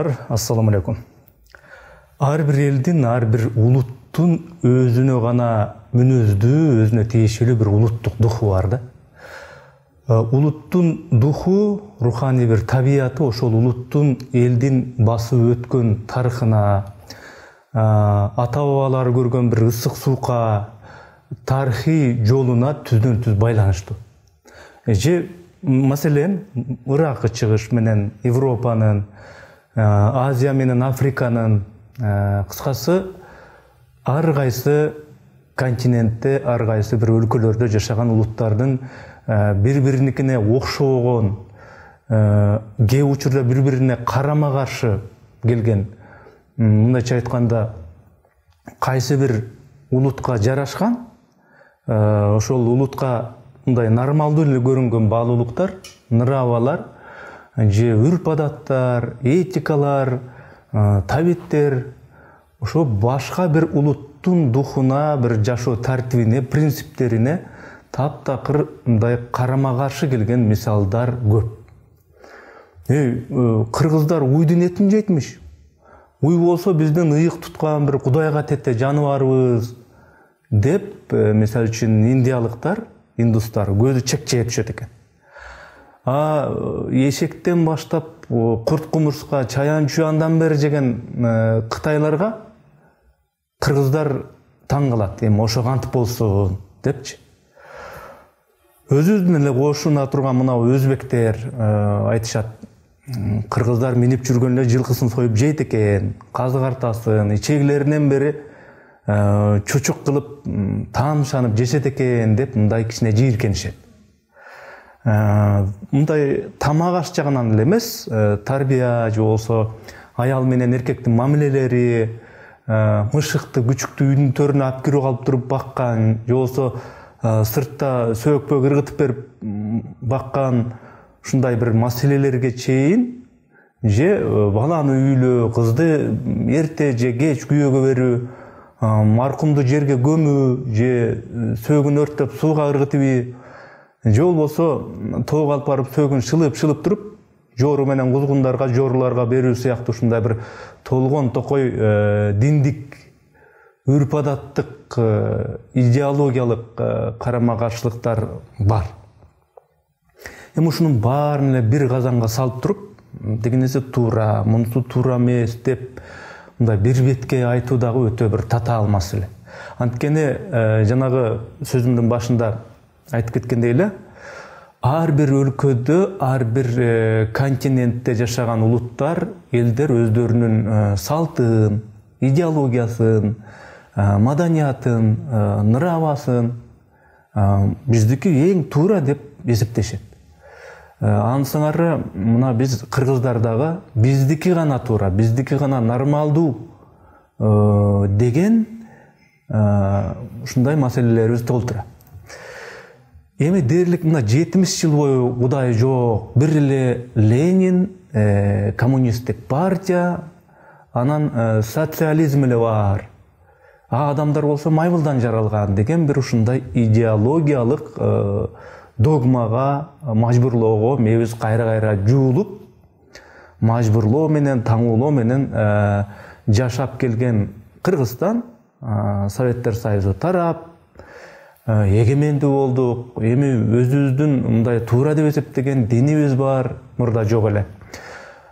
Достар, ассаламу алейкум. Ар бир элдин, ар бир улуттун өзүнө гана мүнөздүү, өзүнө тиешелүү бир улуттук духу бар да. Улуттун духу, руханий бир табияты ошол улуттун элдин басып өткөн тарыхына, ата-бабалары көргөн бир ысык суукка, тарыхый жолуна түздөн-түз байланыштуу. Маселен, Иракка чыгыш менен Европанын, Азия менен Африканын, кыскасы ар кайсы континентте, ар кайсы бир өлкөлөрдө жашаган улуттардын бири-бириникине окшогон, кээ учурда бири-бирине карама-каршы келген, мындайча айтканда, кайсы бир улутка жарашкан, ошол улутка мындай нормалдуу эле көрүнгөн баалуулуктар, нравалар, же үрп-адаттар, этикалар, табиттер, ошо башка бир улуттун духуна, бир жашоо тартибине, принциптерине таптакыр мындай карама-каршы келген мисалдар көп. Кыргыздар уйдун этин жейтмиш. Уй болсо биздин ыйык туткан бир кудайга тете жаныбарыбыз деп, мисалы үчүн индиялыктар, индустар көзү чекчейип түшөт экен. Эшектен баштап курт-кумурска, чаян-чуяндан бери жеген кытайларга кыргыздар таң калат, эми ошо кантип болсун депчи. Өзүбүздүн эле кошуна турган мынау өзбектер айтышат, кыргыздар минип жүргөн эле жылкысын союп жейт экен, казы картасын, ичегилеринен бери чучук кылып таамшанып жешет экен деп мындай кичине жийиркенишет. Мындай тамак аш жагынан эле эмес, тарбия же болсо аял менен эркектин мамилелери, мышыкты, күчүктү үйдүн төрүнө алып кирип алып туруп баккан, же болсо сыртта сөөкпө кыргытып берип баккан, ушундай бир маселелерге чейин, же баланы үйлөө, кызды эрте же кеч күйөөгө берүү, маркумду жерге көмүү, же сөөгүн өрттөп сууга ыргытып, же болбосо тоого алып барып сөөгүн шылып туруп, жоору менен кузгундарга, жооруларга берүү сыяктуу ушундай бир толгон токой диндик, үрп-адаттык, идеологиялык карама-каршылыктар бар. Эми ушунун баарын эле бир казанга салып туруп, дегенеси туура, мунусу туура эмес деп мындай бир бетке айтуу дагы өтө бир татаал маселе. Анткени жанагы сөзүмдүн башында айтып кеткендей эле, ар бир өлкөдө, ар бир континентте жашаган улуттар, элдер өздөрүнүн салтын, идеологиясын, маданиятын, нравасын биздики эң туура деп эсептешет. Ансыңары мына биз кыргыздардагы биздики гана туура, биздики гана нормалдуу деген ушундай маселелерибиз толтура. Эми дээрлик мына 70 жыл бою Кудай жок, бир эле Ленин, коммунисттик партия, анан социализм эле бар. Адамдар болсо майбылдан жаралган деген бир ушундай идеологиялык догмага, мажбурлоого мебиз кайра-кайра жуулуп, мажбурлоо менен, таңуулоо менен жашап келген Кыргызстан, Советтер Союзу тарап, эгемендүү болдук, эми өзүбүздүн мындай туура деп эсептеген динибиз бар, мурда жок эле.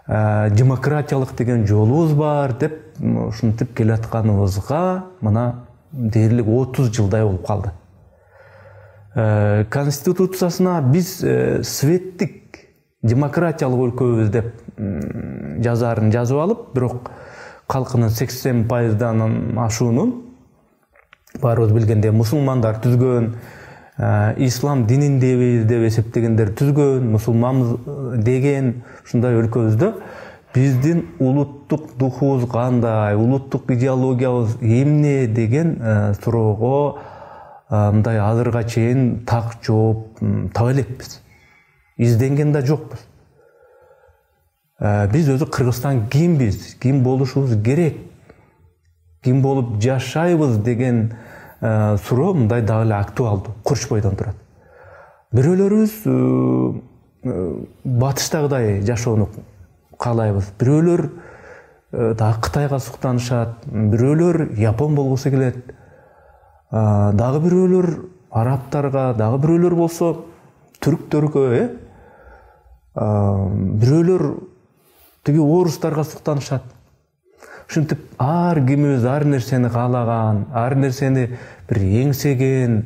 Демократиялык деген жолубуз бар деп ушинтип келатканыбызга мына дээрлик 30 жылдай болуп калды. Конституциясына биз светтик демократиялык өлкөбүз деп жазарын жазып алып, бирок калкынын 80%дан ашуунун баарыбыз билгендей мусулмандар түзгөн, ислам дининдебиз деп эсептегендер түзгөн, мусулманбыз деген ушундай өлкөбүздө биздин улуттук духубуз кандай, улуттук идеологиябыз эмне деген суроого мындай азырга чейин так жооп таба элекпиз. Изденген да жокпуз. Биз өзү Кыргызстан кимбиз, ким болушубуз керек, ким болуп жашайбыз деген суроо мындай дагы эле актуалдуу, курч бойдон турат. Бирөөлөрүбүз батыштагыдай жашоону каалайбыз. Бирөөлөр дагы Кытайга суктанышат, бирөөлөр Япон болгусу келет, дагы бирөөлөр арабтарга, дагы бирөөлөр болсо түрктөргө, бирөөлөр тиги орустарга суктанышат. Ушинтип ар кимибиз ар нерсени каалаган, ар нерсени бир эңсеген,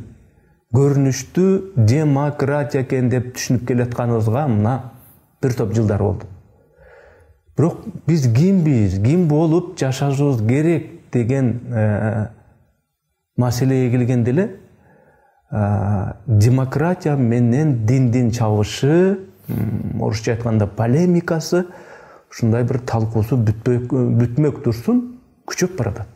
көрүнүштүү демократия экен деп түшүнүп келатканыбызга мына бир топ жылдар болду. Бирок биз кимбиз, ким болуп жашашыбыз керек деген маселеге келгенде эле демократия менен диндин чабышы, орусча айтканда полемикасы, ушундай бир талкуусу бүтмөк турсун күчөп баратат.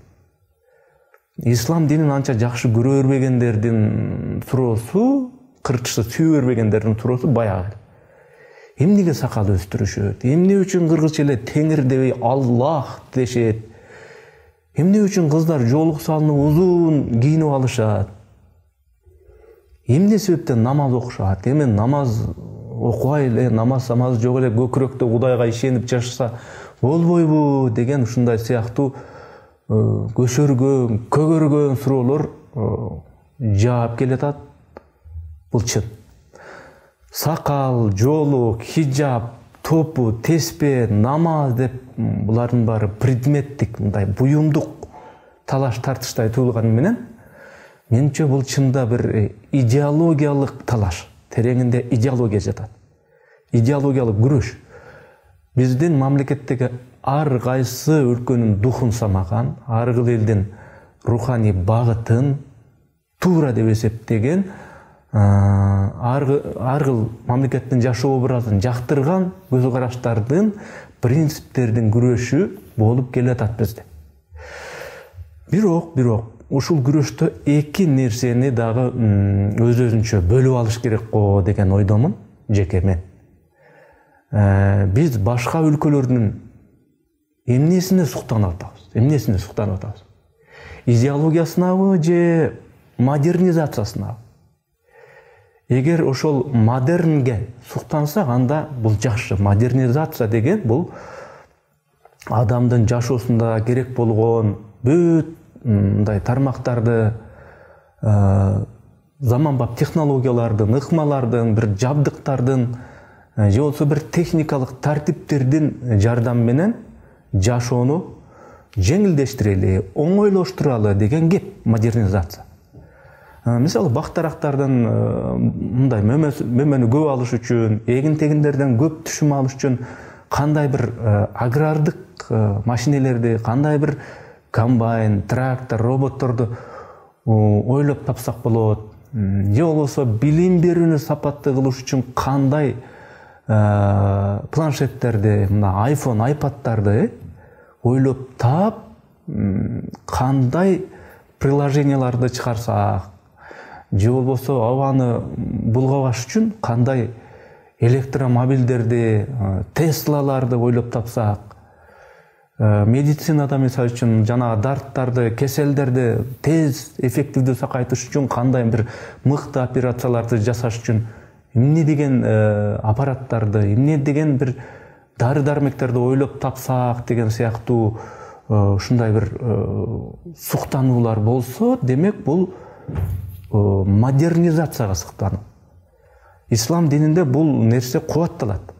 Ислам динин анча жакшы көрө бербегендердин суроосу, кырчысы сүйө бербегендердин суроосу баягы. Эмнеге сакал өстүрүшөт? Эмне үчүн кыргызча эле Теңир дебей Аллах дешет? Эмне үчүн кыздар жоолук салынып узун кийинип алышат? Эмне себептен намаз окушат? Эми намаз окубай эле, намаз жок эле көкүрөктө Кудайга ишенип жашаса болбойбу деген ушундай сыяктуу көшөргөн, көгөргөн суроолор жаап келатат. Бул чын. Сакал, жоолук, хиджаб, топу, теспе, намаз деп булардын баары предметтик, мындай буюмдук талаш тартыштай туюлганы менен менимче бул чында бир идеологиялык талаш. Тереңинде идеология жатат. Идеологиялык күрөш. Биздин мамлекеттеги ар кайсы өлкөнүн духун самаган, ар кыл элдин руханий багытын туура деп эсептеген, ар кыл мамлекеттин жашоо образын жактырган көз караштардын, принциптердин күрөшү болуп келатат бизде. Бирок ушул күрөштө эки нерсени дагы өз-өзүнчө бөлүп алыш керек го деген ойдомун жеке мен. Биз башка өлкөлөрдүн эмнесине суктанып атабыз? Идеологиясынабы же модернизациясынабы? Эгер ошол модернге суктансак, анда бул жакшы. Модернизация деген бул адамдын жашоосунда керек болгон бүт мындай тармактарды, заманбап технологиялардын, ыкмалардын, бир жабдыктардын, же болсо бир техникалык тартиптердин жардамы менен жашоону жеңилдештирели, оңойлоштуралы деген кеп модернизация. Мисалы бактарактардын мындай мөмөнү көп алыш үчүн, эгин-тегиндерден көп түшүм алыш үчүн кандай бир агрардык машинелерди, кандай бир комбайн, трактор, роботторду ойлоп тапсак болот. Же болбосо билим берүүнү сапаттуу кылыш үчүн кандай планшеттерди, мына iPhone, iPad'тарды ойлоп таап, кандай приложенияларды чыгарсак, же болбосо абаны булгабаш үчүн кандай электромобилдерди, Теслаларды ойлоп тапсак, медицинада мисалы үчүн жанагы дарттарды, кеселдерди тез, эффективдүү сакайтыш үчүн кандай бир мыкты операцияларды жасаш үчүн эмне деген аппараттарды, эмне деген бир дары-дармектерди ойлоп тапсак деген сыяктуу ушундай бир суктануулар болсо, демек бул модернизацияга суктануу. Ислам дининде бул нерсе кубатталат.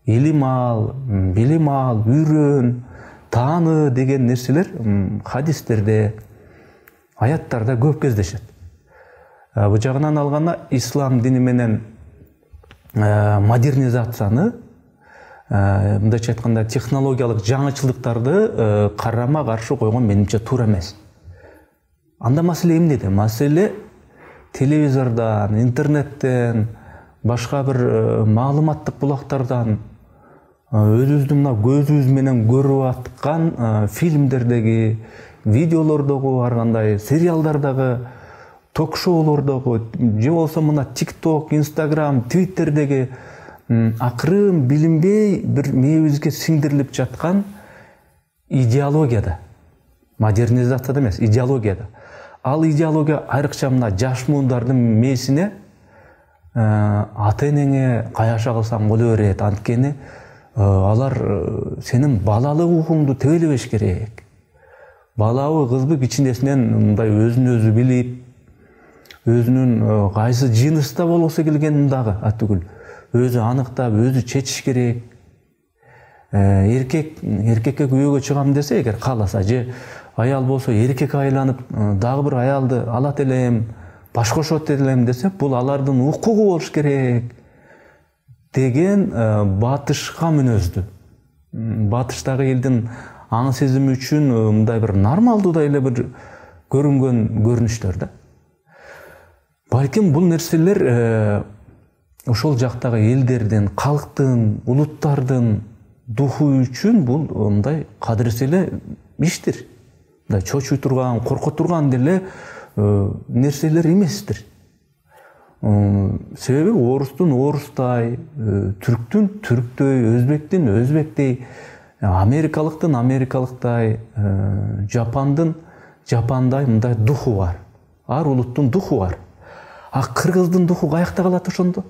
Илим ал, билим ал, үйрөн, тааны деген нерселер хадистерде, аяттарда көп кездешет. Бу жагынан алганда ислам дини менен модернизацияны, мындайча айтканда технологиялык жаңычылыктарды карама каршы койгон менимче туура эмес. Анда маселе эмнеде? Маселе телевизордон, интернеттен, башка бир маалыматтык булактардан, өзүбүздүн мына көзүбүз менен көрүп аткан фильмдердеги, видеолордогу, ар кандай сериалдардагы, ток-шоулордогу, же болсо мына TikTok, Instagram, Twitterдеги акырын билинбей бир мээбизге сиңдирилип жаткан идеологияда, модернизацияда эмес, идеологияда. Ал идеология айрыкча мына жаш муундардын мээсине ата энеңе каяша кылсаң боло берет, анткени алар сенин балалык укуңду тебелебеш керек. Балабы кызбы кичинесинен мындай өзүн өзү билип, өзүнүн кайсы жыныста болгусу келгенин дагы атүгүл өзү аныктап, өзү чечиш керек. Эркекке күйөөгө чыгам десе, эгер кааласа, же аял болсо эркекке айланып, дагы бир аялды алат элем, баш кошот элем десе, бул алардын укугу болуш керек деген батышка мүнөздү. Батыштагы элдин аң сезими үчүн мындай бир нормалдуу эле бир көрүнгөн көрүнүштөр да. Балким бул нерселер ошол жактагы элдердин, калктын, улуттардын духу үчүн бул мындай кадырсыз эле иштир. Мындай чочуй турган, коркото турган деле нерселер эместир. Себеби орустун орустай, түрктүн түрктөй, өзбектин өзбектей, америкалыктын америкалыктай, жапандын жапандай мындай духу бар. Ар улуттун духу бар. А кыргыздын духу каякта калат ошондо?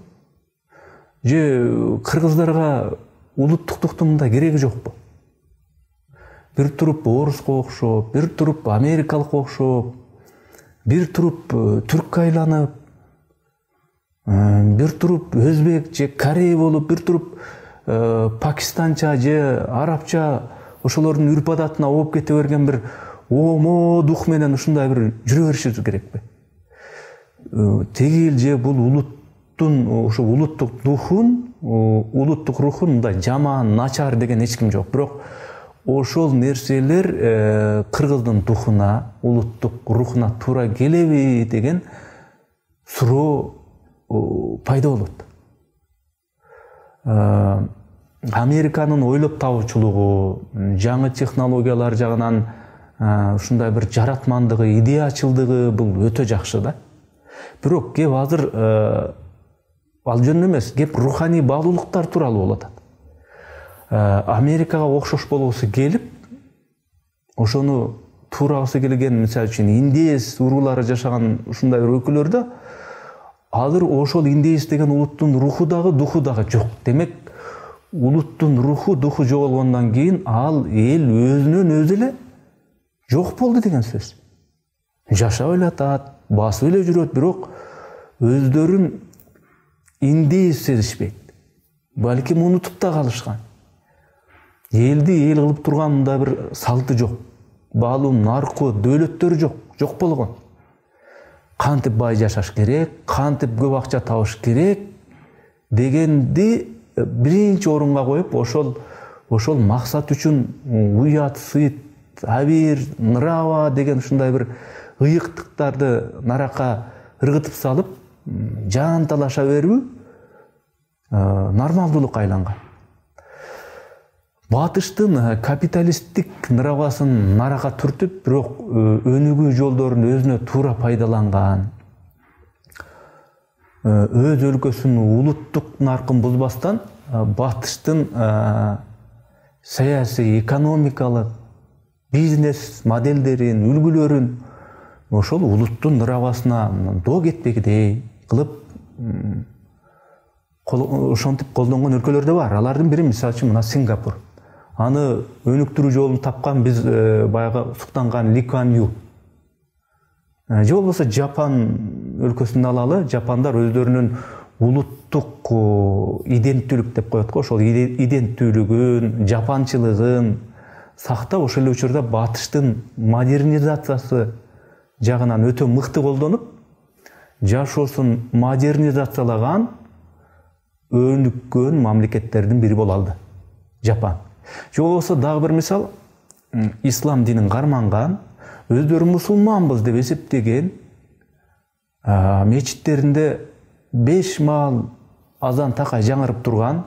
Же кыргыздарга улуттук духтун мындай кереги жокпу? Бир туруп оруска окшоп, бир туруп америкалыкка окшоп, бир туруп түрккө айланып, бир туруп өзбек же корей болуп, бир туруп пакистанча же арабча ошолордун үрп адатына ооп кете берген бир омо дух менен ушундай бир жүрө беришибиз керекпи? Тегил же бул улуттун ошо улуттук духун, улуттук рухун мындай жаман, начар деген эч ким жок. Бирок ошол нерселер кыргыздын духуна, улуттук рухуна туура келеби деген суроо пайда болот. Американын ойлоп табуучулугу, жаңы технологиялар жагынан ушундай бир жаратмандыгы, идеячылдыгы бул өтө жакшы да. Бирок кеп азыр ал жөнүндө эмес, кеп руханий баалуулуктар тууралуу болуп атат. Америкага окшош болгусу келип, ошону туурабысы келген, мисалы үчүн индеец уруулары жашаган ушундай бир өкүлдөр да, азыр ошол индеец деген улуттун руху дагы, духу дагы жок. Демек, улуттун руху, духу жоголгондон кийин ал эл өзүнөн өзү эле жок болду деген сөз. Жашап эле атат, басып эле жүрөт, бирок өздөрүн индеец сезишпейт. Балким унутуп да калышкан. Элди эл кылып турган мындай бир салты жок. Баалуу наркы, дөөлөттөрү жок, жок болгон. Кантип бай жашаш керек, кантип көп акча табыш керек дегенди биринчи орунга коюп, ошол максат үчүн уят, сыйт, абир, нрава деген ушундай бир ыйыктыктарды нарака ыргытып салып, жан талаша берүү нормалдуулукка айланган. Батыштын капиталисттик нравасын нарака түртүп, бирок өнүгүү жолдорун өзүнө туура пайдаланган, өз өлкөсүнүн улуттук наркын бузбастан батыштын саясий, экономикалык, бизнес моделдерин, үлгүлөрүн ошол улуттун нравасына доо кетпегидей кылып ошентип колдонгон өлкөлөр да бар. Алардын бири мисалы үчүн мына Сингапур. Аны өнүктүрүү жолун тапкан биз баягы суктанган Ли Куан Ю. Же болбосо Жапан өлкөсүн алалы, жапандар өздөрүнүн улуттук иденттүүлүк деп коет го, ошол иденттүүлүгүн, жапанчылыгын сактап, ошол эле учурда батыштын модернизациясы жагынан өтө мыкты колдонуп, жашоосун модернизациялаган өнүккөн мамлекеттердин бири боло алды Жапан. Же болбосо дагы бир мисал, ислам динин карманган, өздөрү мусулманбыз деп эсептеген, мечиттеринде 5 маал азан такай жаңырып турган,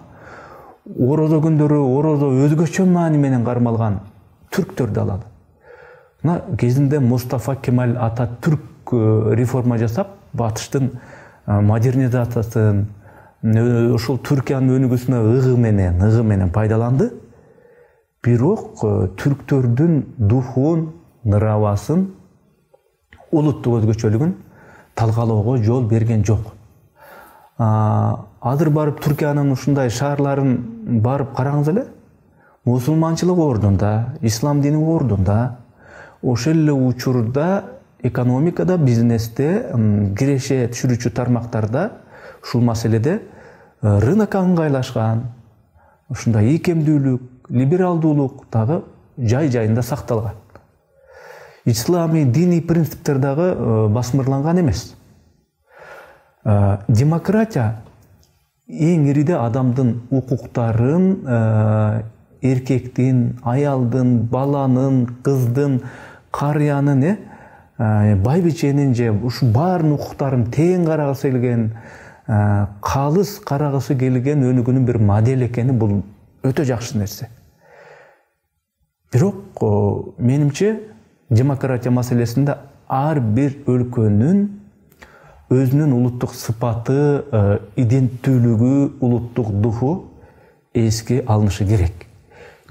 орозо күндөрү орозо өзгөчө маани менен кармалган түрктөрдү алалы. Мына кезинде Мустафа Кемаль Ататүрк реформа жасап, батыштын модернизациясын, ошол Түркиянын өнүгүүсүнө ыгы менен пайдаланды. Бирок түрктөрдүн духун, нравасын, улуттук өзгөчөлүгүн талкалоого жол берген жок. азыр барып Түркиянын ушундай шаарларын барып караңыз эле. Мусулманчылык ордунда, ислам дини ордунда, ошол эле учурда экономикада, бизнесте, киреше түшүрүүчү тармактарда ушул маселеде рынок ыңгайлашкан, ушундай ийкемдүүлүк, либералдуулук дагы жай-жайында сакталган. Исламий диний принциптер дагы басмырланган эмес. Демократия эң ириде адамдын укуктарын, эркектин, аялдын, баланын, кыздын, карыянын, байбиченин же ушу баарын укуктарын тең карагысы келген, калыс карагысы келген өнүгүүнүн бир модель экени бул өтө жакшы нерсе. Бирок менимче демократия маселесинде ар бир өлкөнүн өзүнүн улуттук сыпаты, иденттүүлүгү, улуттук духу эске алынышы керек.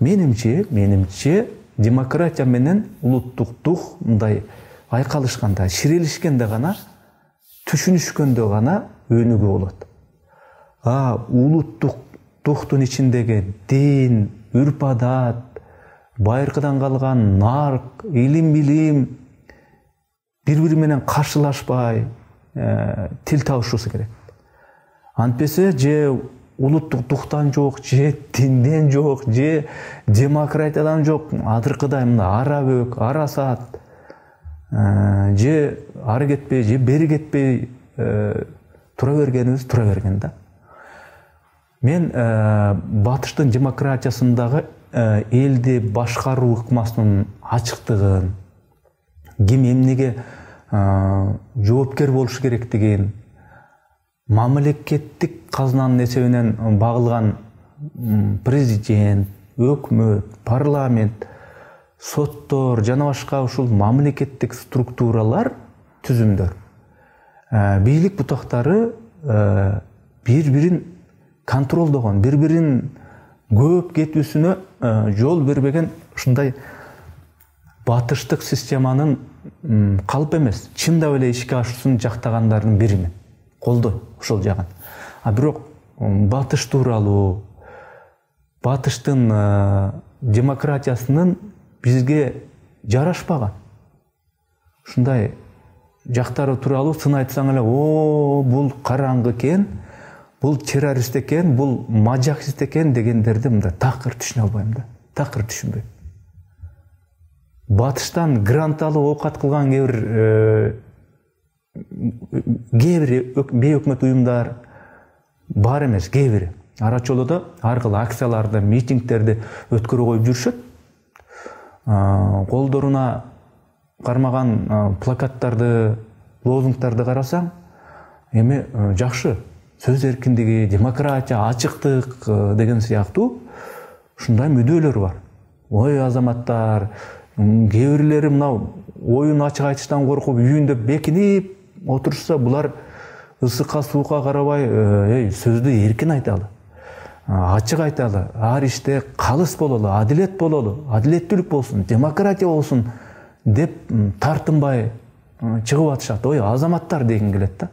Менимче демократия менен улуттук дух мындай айкалышканда, ширелишкенде гана, түшүнүшкөндө гана өнүгүү болот. Улуттук духтун ичиндеги дин, үрп-адат, байыркыдан калган нарк, илим-билим бири-бири менен каршылашпай тил табышуусу керек. Антпесе же улуттук духтан жок, же динден жок, же демократиядан жок, азыркыдай мына ара бөк, ара саат, же ары кетпей, же бери кетпей тура берген да. Мен батыштын демократиясындагы элди башкаруу ыкмасынын ачыктыгын, ким эмнеге жоопкер болушу керектигин, мамлекеттик казынанын эсебинен багылган президент, өкмөт, парламент, соттор жана башка ушул мамлекеттик структуралар, түзүмдөр, бийлик бутактары бири-бирин контролдогон, бири-бирин көп кетүүсүнө жол бербеген ушундай батыштык системанын калп эмес, чындап эле ишке ашуусун жактагандардын биримен колдойм ошол жагын. Бирок батыш тууралуу, батыштын демократиясынын бизге жарашпаган ушундай жактары тууралуу сын айтсаң эле, бул караңгы экен, бул террорист экен, бул мажахист экен дегендерди мындай такыр түшүнө албайм да, такыр түшүнбөйм. Батыштан грант алып оокат кылган кээ бир бейөкмөт уюмдар бар эмес, кээ бири ара чолодо ар кыл акцияларды, митингдерди өткөрө коюп жүрүшөт. Колдоруна кармаган плакаттарды, лозунгдарды карасаң, эми жакшы, сөз эркиндиги, демократия, ачыктык деген сыяктуу ушундай мүдөлөр бар. Ой азаматтар, кээ бирлери мынау оюн ачык айтыштан коркуп үйүндө бекинип отурушса, булар ысыкка суукка карабай сөздү эркин айталы, ачык айталы, ар иште калыс бололу, адилет бололу, адилеттүүлүк болсун, демократия болсун деп тартынбай чыгып атышат. Ой азаматтар деген келет да.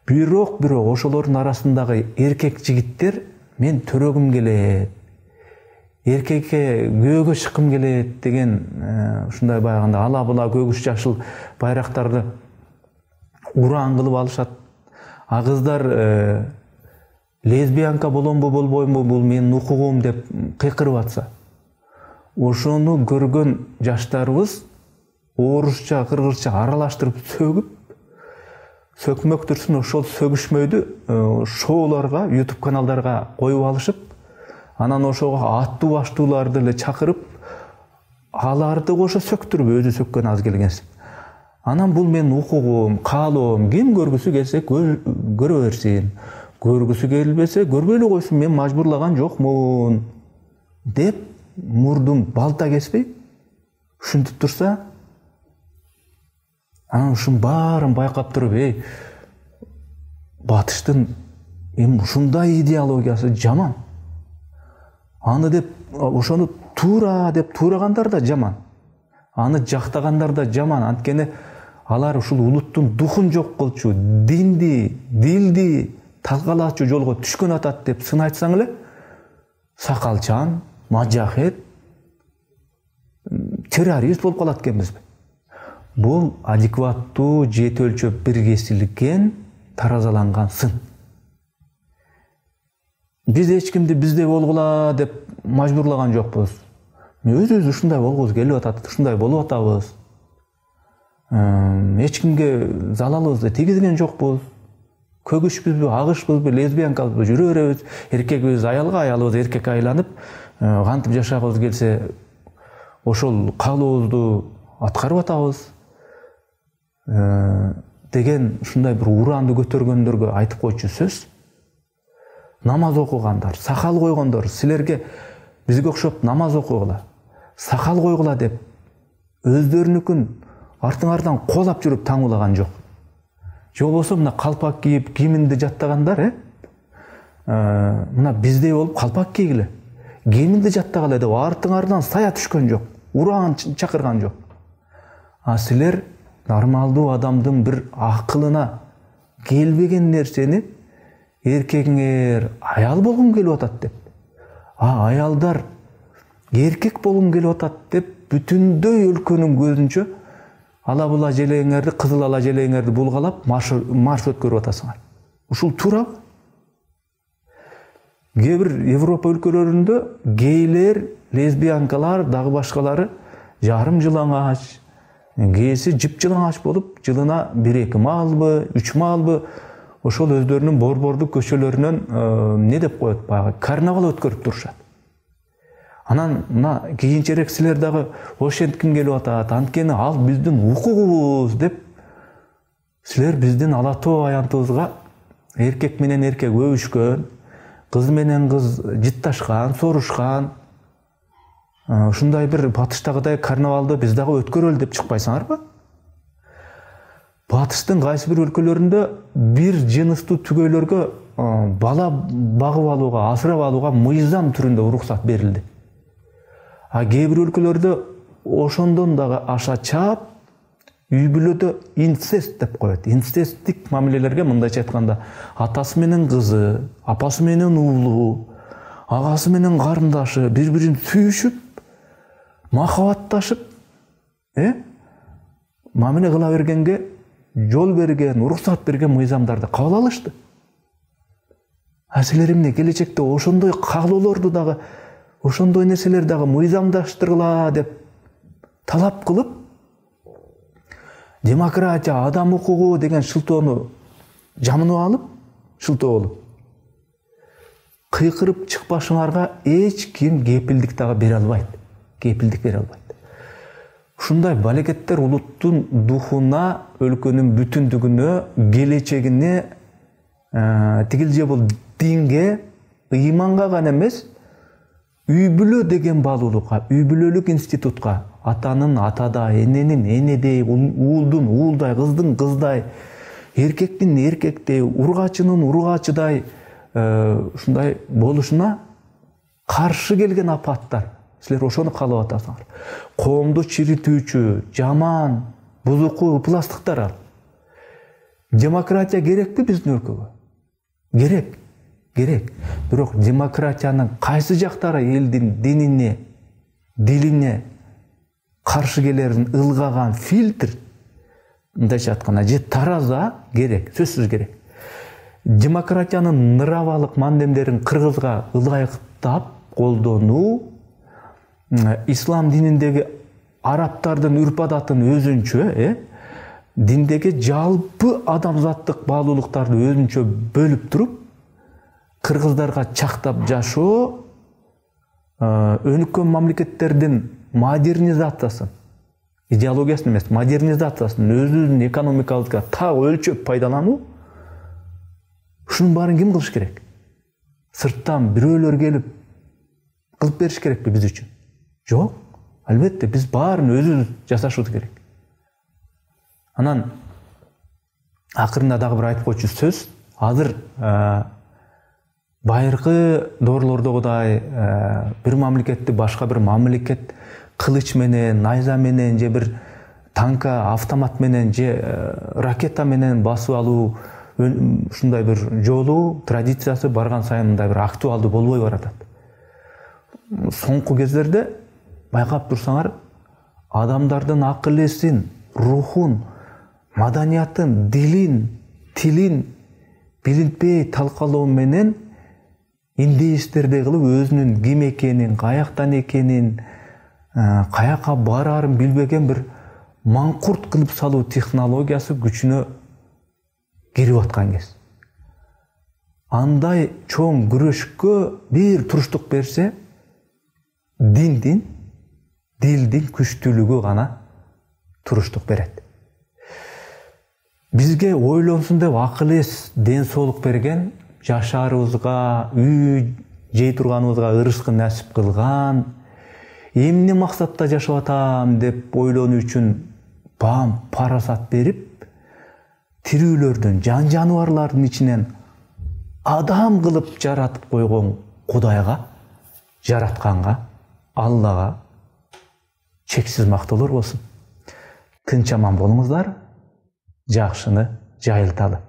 Бирок ошолордун арасындагы эркек жигиттер мен төрөгүм келет, эркекке көөгө чыккым келет деген ушундай баягында ала-була көгүш жашыл байрактарды ураан кылып алышат. Кыздар лесбиянка боломбу болбоймбу, бул менин укугум деп кыйкырып атса, ошону көргөн жаштарыбыз орусча, кыргызча аралаштырып сөгүп, сөкмөктүрсүн ошол сөгүшмөйдү шоуларга, YouTube каналдарга коюп алышып, анан ошого аттуу баштууларды эле чакырып, аларды кошо сөктүрүп, өзү сөккөн аз келгенсип. Анан бул менин укугум, каалоом, ким көргүсү келсе көрө берсин, көргүсү келбесе көрбөй эле койсун, мен мажбурлаган жокмун деп мурдун балта кеспей ушинтип турса, анан ушун баарын байкап туруп, батыштын эми ушундай идеологиясы жаман. Аны деп ошону туура деп турагандар да жаман. Аны жактагандар да жаман. Анткени алар ушул улуттун духун жок кылчу, динди, дилди, талкалаачу жолго түшкөн атат деп сын айтсаң эле сакалчан, мажахет, террорист болуп калат экенбизби? Бул адекваттуу жет өлчөп биргесилген таразаланган сын. Биз эч кимди биздей болгула деп мажбурлаган жокпуз. Өзүбүз ушундай болгубуз келип атат, ушундай болуп атабыз. Эч кимге залалыбызды тийгизген жокпуз. Көгүшпүзбү, агышпызбы, лесбиянкабызбы, жүрө беребиз. Эркегибиз аялга, аялыбыз эркекке айланып, кантип жашагыбыз келсе, ошол каалообузду аткарып атабыз. Деген ушундай бир ураанды көтөргөндөргө айтып койчу сөз. Намаз окугандар, сакал койгондор, силерге бизге окшоп намаз окугула, сакал койгула деп өздөрүнүкүн артыңардан колап жүрүп таңуулаган жок. Же болбосо мына калпак кийип кийиминди жаттагандар, мына биздей болуп калпак кийгиле, кийиминди жаттагыла деп артыңардан сая түшкөн жок, ураан чакырган жок. А силер нормалдуу адамдын бир акылына келбеген нерсени эркегиңер аял болгум келип атат деп, аялдар эркек болгум келип атат деп бүтүндөй өлкөнүн көзүнчө ала була желегиңерди, кызыл ала желегиңерди булгалап марш өткөрүп атасыңар. Ушул туурабы? Кээ бир Европа өлкөлөрүндө гейлер, лесбиянкалар, дагы башкалары жарым жылаңач, кээси жып жылаңач болуп, жылына 1-2 маалбы, 3 маалбы ошол өздөрүнүн борбордук көчөлөрүнөн не деп коет, баягы карнавал өткөрүп турушат. Анан мына кийинчерээк силер дагы ошентким келип атат, анткени ал биздин укугубуз деп силер биздин ала тоо аянтыбызга эркек менен эркек өбүшкөн, кыз менен кыз жытташкан, сорушкан, ушундай бир батыштагыдай карнавалды биз дагы өткөрөлү деп чыкпайсыңарбы? Батыштын кайсы бир өлкөлөрүндө бир жыныстуу түгөйлөргө бала багып алууга, асырап алууга мыйзам түрүндө уруксат берилди. А кээ бир өлкөлөрдө ошондон дагы аша чаап, үй бүлөдө инцест деп коет. Инцесттик мамилелерге мындайча айтканда атасы менен кызы, апасы менен уулу, агасы менен карындашы бири-бирин сүйүшүп, махабатташып, мамиле кыла бергенге жол берген, уруксат берген мыйзамдарды кабыл алышты. А силер эмне келечекте ошондой каалоолорду дагы, ошондой нерселер дагы мыйзамдаштыргыла деп талап кылып, демократия, адам укугу деген шылтоону жамынып алып, шылтоо болуп, кыйкырып чыкпашыңарга эч ким кепилдик дагы бере албайт. Кепилдик бере албайт. Ушундай балекеттер улуттун духуна, өлкөнүн бүтүндүгүнө, келечегине, тигил же бул динге, ыйманга гана эмес, үй бүлө деген баалуулукка, үй бүлөлүк институтка, атанын атадай, эненин энедей, уулдун уулдай, кыздын кыздай, эркектин эркектей, ургачынын ургачыдай ушундай болушуна каршы келген апаттар. Силер ошону каалап атасыңар. Коомду чиритүүчү, жаман, бузуку пластыктар ал. Демократия керекпи биздин өлкөгө? Керек. Керек. Бирок демократиянын кайсы жактары элдин динине, дилине каршы келерин ылгаган фильтр, мындайча айтканда, же тараза керек, сөзсүз керек. Демократиянын ныравалык мандемдерин кыргызга ылайыктап колдонуу, ислам дининдеги арабтардын үрп-адатын өзүнчө, диндеги жалпы адамзаттык баалуулуктарды өзүнчө бөлүп туруп, кыргыздарга чактап жашоо, өнүккөн мамлекеттердин модернизациясын, идеологиясын эмес, модернизациясын, өзүнүн экономикабызга так өлчөп пайдалануу, ушунун баарын ким кылыш керек? Сырттан бирөөлөр келип кылып бериш керекпи биз үчүн? Жок, албетте биз баарын өзүбүз жасашыбыз керек. Анан акырында дагы бир айтып койчу сөз, азыр байыркы доорлордогудай бир мамлекетти башка бир мамлекет кылыч менен, найза менен, же бир танка, автомат менен, же ракета менен басып алуу ушундай бир жолу традициясы барган сайын мындай бир актуалдуу болбой баратат. Соңку кездерде байкап турсаңар, адамдардын акыл эсин, рухун, маданиятын, дилин, тилин билинтпей талкалоо менен индейистердей кылып өзүнүн ким экенин, каяктан экенин, каяка барарын билбеген бир маңкурт кылып салуу технологиясы күчүнө кирип аткан кез. Андай чоң күрөшкө бир туруштук берсе, дилдин күчтүүлүгү гана туруштук берет. Бизге ойлонсун деп акыл эс, ден соолук берген, жашаарыбызга, үй жей турганыбызга ырыскы насип кылган, эмне максатта жашап атам деп ойлонуу үчүн бам парасат берип, тирүүлөрдүн, жаныбарлардын ичинен адам кылып жаратып койгон Кудайга, жаратканга, Аллага чексиз мактоолор болсун. Тынч аман болуңуздар, жакшыны жайылталы.